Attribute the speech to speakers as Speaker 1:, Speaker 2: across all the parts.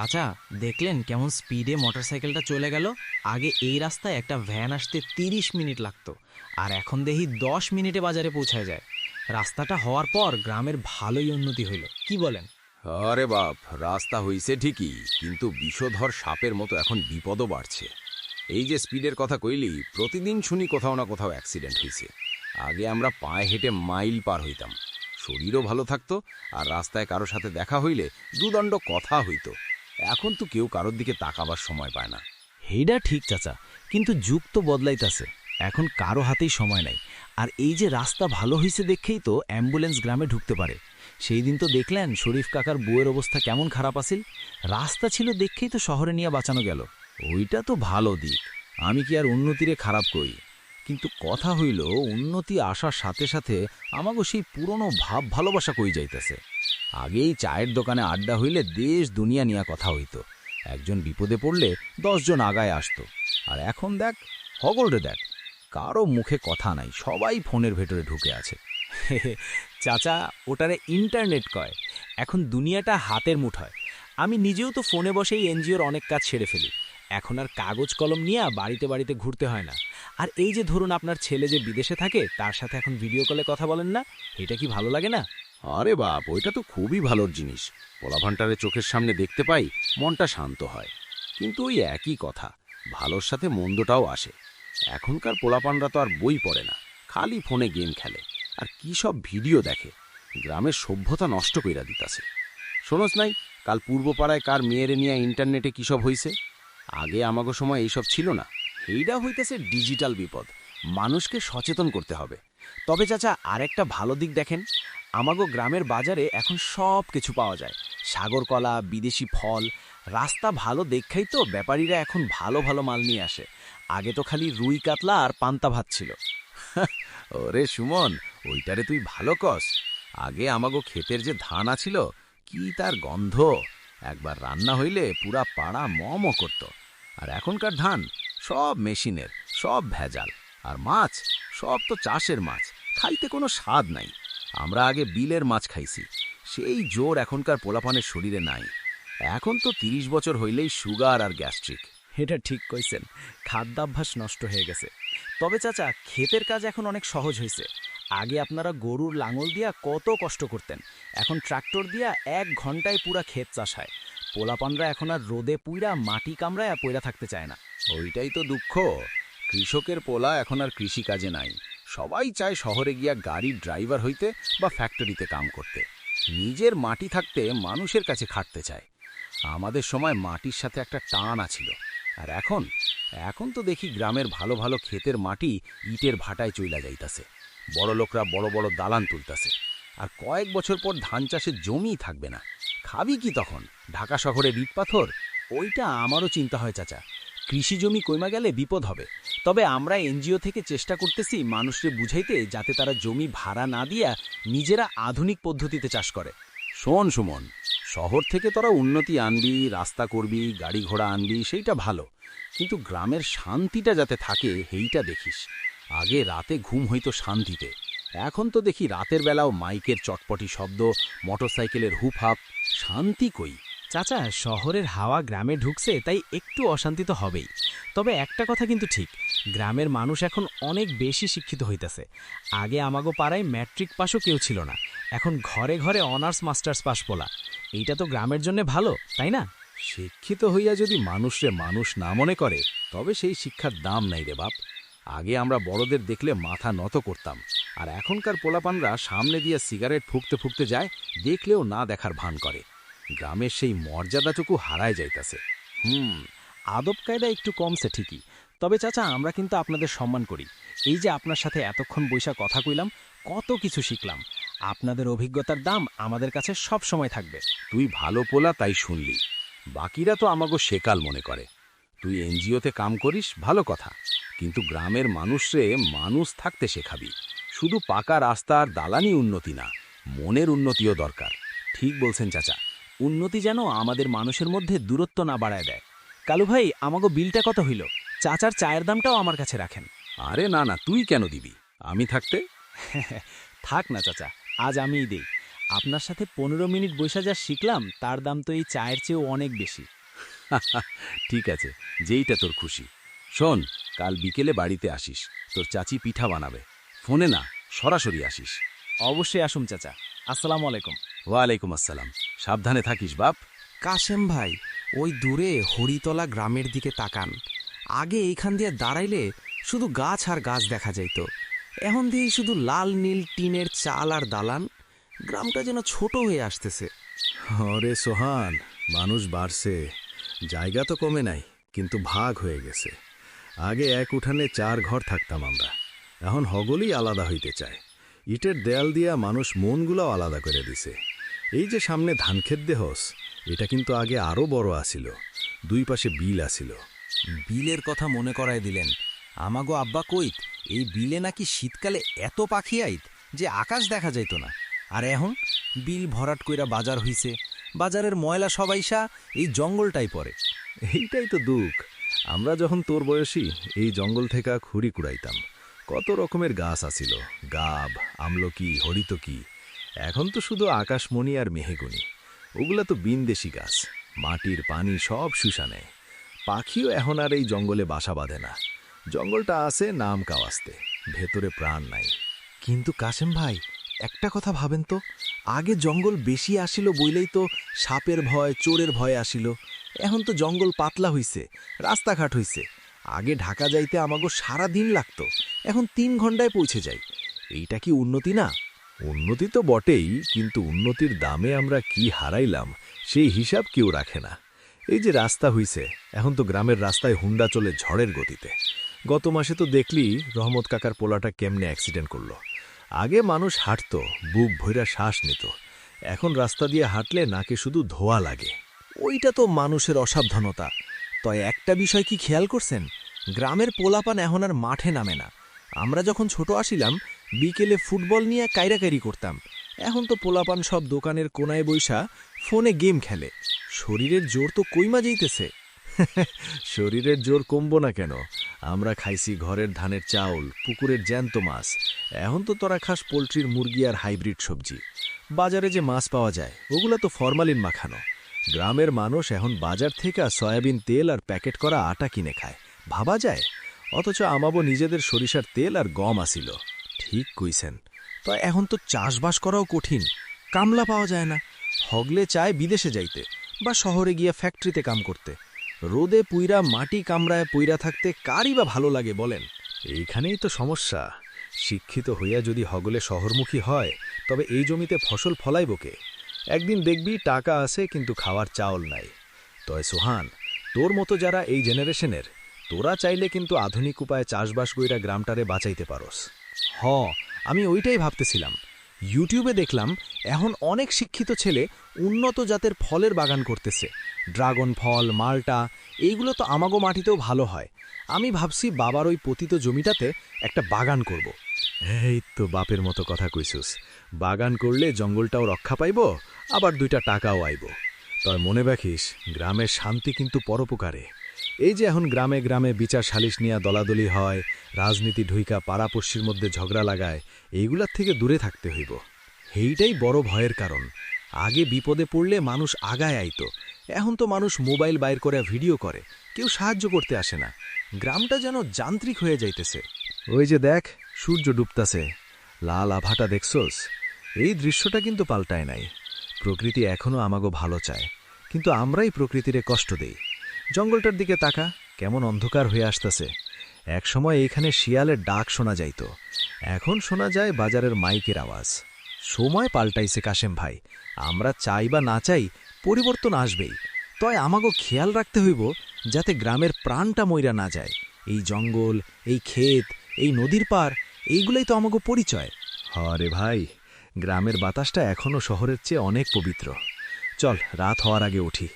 Speaker 1: চাচা, দেখলেন কেমন স্পিডে মোটরসাইকেলটা চলে গেল? আগে এই রাস্তায় একটা ভ্যান আসতে 30 মিনিট লাগতো, আর এখন দেখি 10 মিনিটে বাজারে পৌঁছায় যায়। রাস্তাটা হওয়ার পর গ্রামের ভালোই উন্নতি হইল, কি বলেন?
Speaker 2: আরে বাপ, রাস্তা হইছে ঠিকই, কিন্তু বিষধর সাপের মতো এখন বিপদও বাড়ছে। এই যে স্পিডের কথা কইলি, প্রতিদিন শুনি কোথাও না কোথাও অ্যাক্সিডেন্ট হইছে। আগে আমরা পায়ে হেঁটে মাইল পার হইতাম, শরীরও ভালো থাকতো, আর রাস্তায় কারো সাথে দেখা হইলে দুদণ্ড কথা হইতো। এখন তো কেউ কারোর দিকে তাকাবার সময় পায় না।
Speaker 1: হেইডা ঠিক চাচা, কিন্তু যুগ তো বদলাইতাছে, এখন কারো হাতেই সময় নাই। আর এই যে রাস্তা ভালো হইছে দেখেই তো অ্যাম্বুলেন্স গ্রামে ঢুকতে পারে। সেই দিন তো দেখলেন শরীফ কাকার বউয়ের অবস্থা কেমন খারাপ আছিল, রাস্তা ছিল দেখেই তো শহরে নিয়ে বাঁচানো গেল।
Speaker 2: ওইটা তো ভালো দিক, আমি কি আর উন্নতিরে খারাপ করি? কিন্তু কথা হইল, উন্নতি আসার সাথে সাথে আমাগো সেই পুরনো ভাব ভালোবাসা কই যাইতেছে। আগেই চায়ের দোকানে আড্ডা হইলে দেশ দুনিয়া নিয়ে কথা হইতো, একজন বিপদে পড়লে 10 জন আগায় আসতো। আর এখন দেখ, হগলরে দেখ, কারো মুখে কথা নাই, সবাই ফোনের ভেতরে ঢুকে আছে।
Speaker 1: চাচা, ওটারে ইন্টারনেট কয়। এখন দুনিয়াটা হাতের মুঠোয়। আমি নিজেও তো ফোনে বসেই এনজিওর অনেক কাজ সেরে ফেলি। এখন আর কাগজ কলম নিয়ে বাড়িতে বাড়িতে ঘুরতে হয় না। আর এই যে ধরুন আপনার ছেলে যে বিদেশে থাকে, তার সাথে এখন ভিডিও কলে কথা বলেন না, এটা কি ভালো লাগে না?
Speaker 2: আরে বাপ, ওইটা তো খুবই ভালোর জিনিস। পোলাভান্টারে চোখের সামনে দেখতে পাই, মনটা শান্ত হয়। কিন্তু ওই একই কথা, ভালোর সাথে মন্দটাও আসে। এখনকার পোলাপানরা তো আর বই পড়ে না, খালি ফোনে গেম খেলে আর কি সব ভিডিও দেখে। গ্রামের সভ্যতা নষ্ট কইরা দিতাছে। শোনস নাই, কাল পূর্বপাড়ায় কার মেয়েরে নিয়ে ইন্টারনেটে কি সব হইছে? আগে আমাগো সময় এইসব ছিল না। এইটা হইতেছে ডিজিটাল বিপদ, মানুষকে সচেতন করতে হবে।
Speaker 1: তবে চাচা, আরেকটা ভালো দিক দেখেন, আমাগো গ্রামের বাজারে এখন সব কিছু পাওয়া যায়। সাগর কলা, বিদেশি ফল। রাস্তা ভালো দেখাই তো ব্যাপারীরা এখন ভালো ভালো মাল নিয়ে আসে। আগে তো খালি রুই কাতলা আর পান্তা ভাত ছিল।
Speaker 2: ওরে সুমন, ওইটারে তুই ভালো কস। আগে আমাগো ক্ষেতের যে ধান আছিল, কি তার গন্ধ! একবার রান্না হইলে পুরা পাড়া ম করত। আর এখনকার ধান সব মেশিনের, সব ভেজাল। আর মাছ, সব তো চাষের মাছ, খাইতে কোনো স্বাদ নাই। আমরা আগে বিলের মাছ খাইছি, সেই জোর এখনকার পোলাপানের শরীরে নাই। এখন তো 30 বছর হইলেই সুগার আর গ্যাস্ট্রিক।
Speaker 1: এটা ঠিক কইছেন, খাদ্যাভ্যাস নষ্ট হয়ে গেছে। তবে চাচা, ক্ষেতের কাজ এখন অনেক সহজ হয়েছে। আগে আপনারা গরুর লাঙল দিয়া কত কষ্ট করতেন, এখন ট্রাক্টর দিয়া 1 ঘন্টায় পুরা ক্ষেত চাষ হয়। পোলাপানরা এখন আর রোদে পুইরা মাটি কামড়ায় পইরা থাকতে চায় না।
Speaker 2: ওইটাই তো দুঃখ, কৃষকের পোলা এখন আর কৃষি কাজে নাই। সবাই চায় শহরে গিয়া গাড়ির ড্রাইভার হইতে বা ফ্যাক্টরিতে কাম করতে। নিজের মাটি থাকতে মানুষের কাছে খাটতে চায়। আমাদের সময় মাটির সাথে একটা টান আছিল। আর এখন এখন তো দেখি গ্রামের ভালো ভালো ক্ষেতের মাটি ইটের ভাটায় চইলা যাইতাছে। বড় লোকরা বড় বড় দালান তুলতাছে। আর কয়েক বছর পর ধান চাষের জমিই থাকবে না। খাবি কি তখন? ঢাকা শহরে ইট পাথর।
Speaker 1: ওইটা আমারও চিন্তা হয় চাচা, কৃষি জমি কইমা গেলে বিপদ হবে। তবে আমরা এনজিও থেকে চেষ্টা করতেছি মানুষকে বুঝাইতে, যাতে তারা জমি ভাড়া না দিয়া নিজেরা আধুনিক পদ্ধতিতে চাষ করে।
Speaker 2: শোন সুমন, শহর থেকে তোরা উন্নতি আনবি, রাস্তা করবি, গাড়ি ঘোড়া আনবি, সেইটা ভালো। কিন্তু গ্রামের শান্তিটা যাতে থাকে, সেইটা দেখিস। আগে রাতে ঘুম হইতো শান্তিতে, এখন তো দেখি রাতের বেলাও মাইকের চটপটি শব্দ, মোটরসাইকেলের হুপহাপ। শান্তি কই?
Speaker 1: চাচা, শহরের হাওয়া গ্রামে ঢুকছে, তাই একটু অশান্তি তো হবেই। তবে একটা কথা কিন্তু ঠিক, গ্রামের মানুষ এখন অনেক বেশি শিক্ষিত হইতেছে। আগে আমাগো পাড়ায় ম্যাট্রিক পাশও কেউ ছিল না, এখন ঘরে ঘরে অনার্স মাস্টার্স পাশ পোলা। এইটা তো গ্রামের জন্য ভালো, তাই না?
Speaker 2: শিক্ষিত হইয়া যদি মানুষরে মানুষ না মনে করে, তবে সেই শিক্ষার দাম নাই রে বাপ। আগে আমরা বড়দের দেখলে মাথা নত করতাম, আর এখনকার পোলাপানরা সামনে দিয়ে সিগারেট ফুঁকতে ফুঁকতে যায়, দেখলেও না দেখার ভান করে। গ্রামের সেই মর্যাদাটুকু হারায় যাইতাছে।
Speaker 1: আদব কায়দা একটু কমছে ঠিকই, তবে চাচা আমরা কিন্তু আপনাদের সম্মান করি। এই যে আপনার সাথে এতক্ষণ বৈশা কথা কইলাম, কত কিছু শিখলাম। আপনাদের অভিজ্ঞতার দাম আমাদের কাছে সব সময় থাকবে।
Speaker 2: তুই ভালো পোলা, তাই শুনলি। বাকিরা তো আমাগো সেকাল মনে করে। তুই এনজিওতে কাম করিস, ভালো কথা, কিন্তু গ্রামের মানুষরে মানুষ থাকতে শেখাবি। শুধু পাকা রাস্তা আর দালানি উন্নতি না, মনের উন্নতিও দরকার।
Speaker 1: ঠিক বলছেন চাচা, উন্নতি যেন আমাদের মানুষের মধ্যে দূরত্ব না বাড়ায় দেয়। কালু ভাই, আমাগো বিলটা কত হইল? চাচার চায়ের দামটাও আমার কাছে রাখেন।
Speaker 2: আরে না না, তুই কেন দিবি? আমি থাকতে।
Speaker 1: থাক না চাচা, আজ আমিই দেই। আপনার সাথে 15 মিনিট বৈশা যা শিখলাম, তার দাম তো এই চায়ের চেয়েও অনেক বেশি।
Speaker 2: ঠিক আছে, যেইটা তোর খুশি। শোন, কাল বিকেলে বাড়িতে আসিস, তোর চাচি পিঠা বানাবে। ফোনে না, সরাসরি আসিস।
Speaker 1: অবশ্যই আসুম চাচা। আসসালামু আলাইকুম।
Speaker 2: ওয়ালাইকুম আসসালাম। সাবধানে থাকিস বাপ।
Speaker 3: কাশেম ভাই, ওই দূরে হরিতলা গ্রামের দিকে তাকান। আগে এইখান দিয়ে দাঁড়াইলে শুধু গাছ আর গাছ দেখা যাইত, এখন দিয়েই শুধু লাল নীল টিনের চাল আর দালান। গ্রামটা যেন ছোট হয়ে আসতেছে।
Speaker 4: ওরে সোহান, মানুষ বাড়ছে, জায়গা তো কমে নাই, কিন্তু ভাগ হয়ে গেছে। আগে এক উঠানে 4 ঘর থাকতাম আমরা, এখন হগলই আলাদা হইতে চায়। ইটের দেয়াল দিয়া মানুষ মনগুলাও আলাদা করে দিছে। এই যে সামনে ধানক্ষেত দেহস, এটা কিন্তু আগে আরও বড় আসিল, 2 পাশে বিল আসিল।
Speaker 3: বিলের কথা মনে করায় দিলেন। আমাগো আব্বা কইত এই বিলে নাকি শীতকালে এত পাখি আইত যে আকাশ দেখা যাইত না। আর এখন বিল ভরাট কইরা বাজার হইছে, বাজারের ময়লা সবাইসা এই জঙ্গলটাই পড়ে।
Speaker 4: এইটাই তো দুঃখ। আমরা যখন তোর বয়সী এই জঙ্গল থেকে খুঁড়ি কুড়াইতাম, কত রকমের গাছ আসিল, গাব, আমলকি, হরিতকি। এখন তো শুধু আকাশমণি আর মেহেগুনি। ওগুলা তো বিনদেশি গাছ, মাটির পানি সব শুষা নেয়। পাখিও এখন আর এই জঙ্গলে বাসা বাঁধে না। জঙ্গলটা আছে নাম কাওয়াস্তে, ভেতরে প্রাণ নাই।
Speaker 3: কিন্তু কাশেম ভাই, একটা কথা ভাবেন তো, আগে জঙ্গল বেশি আসিল বইলেই তো সাপের ভয়, চোরের ভয় আসিল। এখন তো জঙ্গল পাতলা হইছে, রাস্তাঘাট হইছে। আগে ঢাকা যাইতে আমাগো সারা দিন লাগতো, এখন 3 ঘন্টায় পৌঁছে যাই। এইটা কি উন্নতি না?
Speaker 4: উন্নতি তো বটেই, কিন্তু উন্নতির দামে আমরা কি হারাইলাম সেই হিসাব কেউ রাখে না। এই যে রাস্তা হইছে, এখন তো গ্রামের রাস্তায় হুন্ডা চলে ঝড়ের গতিতে। গত মাসে তো দেখলি রহমত কাকার পোলাটা কেমনে অ্যাক্সিডেন্ট করলো। আগে মানুষ হাঁটত, বুক ভইরা শ্বাস নিত, এখন রাস্তা দিয়ে হাঁটলে নাকে শুধু ধোয়া লাগে।
Speaker 3: ওইটা তো মানুষের অসাবধানতা। তয় একটা বিষয় কি খেয়াল করছেন, গ্রামের পোলাপান এখন আর মাঠে নামে না। আমরা যখন ছোট আসিলাম, বিকেলে ফুটবল নিয়ে কাইরাকাইরি করতাম। এখন তো পোলাপান সব দোকানের কোনায় বইসা ফোনে গেম খেলে। শরীরের জোর তো কইমা যাইতেছে।
Speaker 4: শরীরের জোর কমবো না কেন? আমরা খাইছি ঘরের ধানের চাউল, পুকুরের জ্যান্ত মাছ। এখন তো তোরা খাস পোলট্রির মুরগি আর হাইব্রিড সবজি। বাজারে যে মাছ পাওয়া যায় ওগুলা তো ফরমালিন মাখানো। গ্রামের মানুষ এখন বাজার থেকে সয়াবিন তেল আর প্যাকেট করা আটা কিনে খায়, ভাবা যায়? অথচ আমাবো নিজেদের সরিষার তেল আর গম আসিল।
Speaker 3: ঠিক কইছেন। তো এখন তো চাষবাস করাও কঠিন, কামলা পাওয়া যায় না। হগলে চায় বিদেশে যাইতে বা শহরে গিয়া ফ্যাক্টরিতে কাম করতে। রোদে পুইরা মাটি কামড়ায় পুইরা থাকতে কারই বা ভালো লাগে বলেন?
Speaker 4: এইখানেই তো সমস্যা। শিক্ষিত হইয়া যদি হগলে শহরমুখী হয়, তবে এই জমিতে ফসল ফলাইব কে? একদিন দেখবি টাকা আছে কিন্তু খাওয়ার চাউল নাই। তয় সোহান, তোর মতো যারা এই জেনারেশনের, তোরা চাইলে কিন্তু আধুনিক উপায়ে চাষবাস কইরা গ্রামটারে বাঁচাইতে পারস।
Speaker 3: আমি ওইটাই ভাবতেছিলাম। ইউটিউবে দেখলাম এখন অনেক শিক্ষিত ছেলে উন্নত জাতের ফলের বাগান করতেছে। ড্রাগন ফল, মালটা, এইগুলো তো আমাগো মাটিতেও ভালো হয়। আমি ভাবছি বাবার ওই পতিত জমিটাতে একটা বাগান করব।
Speaker 4: এই তো বাপের মতো কথা কইছুস। বাগান করলে জঙ্গলটাও রক্ষা পাইব, আবার 2টা টাকাও আইব। তয় মনে রাখিস, গ্রামের শান্তি কিন্তু পরোপকারে। এই যে এখন গ্রামে গ্রামে বিচার সালিশ নিয়া দলাদলি হয়, রাজনীতি ঢুইকা পাড়াপড়শির মধ্যে ঝগড়া লাগায়, এইগুলার থেকে দূরে থাকতে হইব। এইটাই বড় ভয়ের কারণ। আগে বিপদে পড়লে মানুষ আগায় আইতো, এখন তো মানুষ মোবাইল বাইর করে ভিডিও করে, কেউ সাহায্য করতে আসে না। গ্রামটা যেন যান্ত্রিক হয়ে যাইতেছে। ওই যে দেখ, সূর্য ডুবতাছে, লাল আভাটা দেখছস? এই দৃশ্যটা কিন্তু পাল্টায় নাই। প্রকৃতি এখনো আমাগো ভালো চায়, কিন্তু আমরাই প্রকৃতিরে কষ্ট দেই। জঙ্গলটার দিকে তাকা, কেমন অন্ধকার হয়ে আসতেছে। একসময় এইখানে শিয়ালের ডাক শোনা যাইত, এখন শোনা যায় বাজারের মাইকের আওয়াজ।
Speaker 3: সময় পাল্টাইছে কাশেম ভাই। আমরা চাই বা না চাই, পরিবর্তন আসবেই। তয় আমাগো খেয়াল রাখতে হইব যাতে গ্রামের প্রাণটা মইরা না যায়। এই জঙ্গল, এই ক্ষেত, এই নদীর পার, এইগুলাই তো আমাগো পরিচয়।
Speaker 4: হরে ভাই, গ্রামের বাতাসটা এখনো শহরের চেয়ে অনেক পবিত্র। চল, রাত হওয়ার আগে উঠি,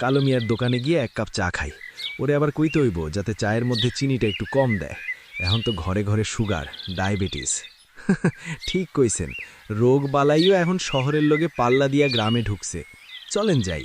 Speaker 4: কালো মিয়ার দোকানে গিয়ে 1 কাপ চা খাই। ওরে আবার কইতে হইব যাতে চায়ের মধ্যে চিনিটা একটু কম দেয়। এখন তো ঘরে ঘরে সুগার, ডায়াবেটিস।
Speaker 3: ঠিক কইছেন, রোগ বালাইও এখন শহরের লোকে পাল্লা দিয়া গ্রামে ঢুকছে। চলেন যাই।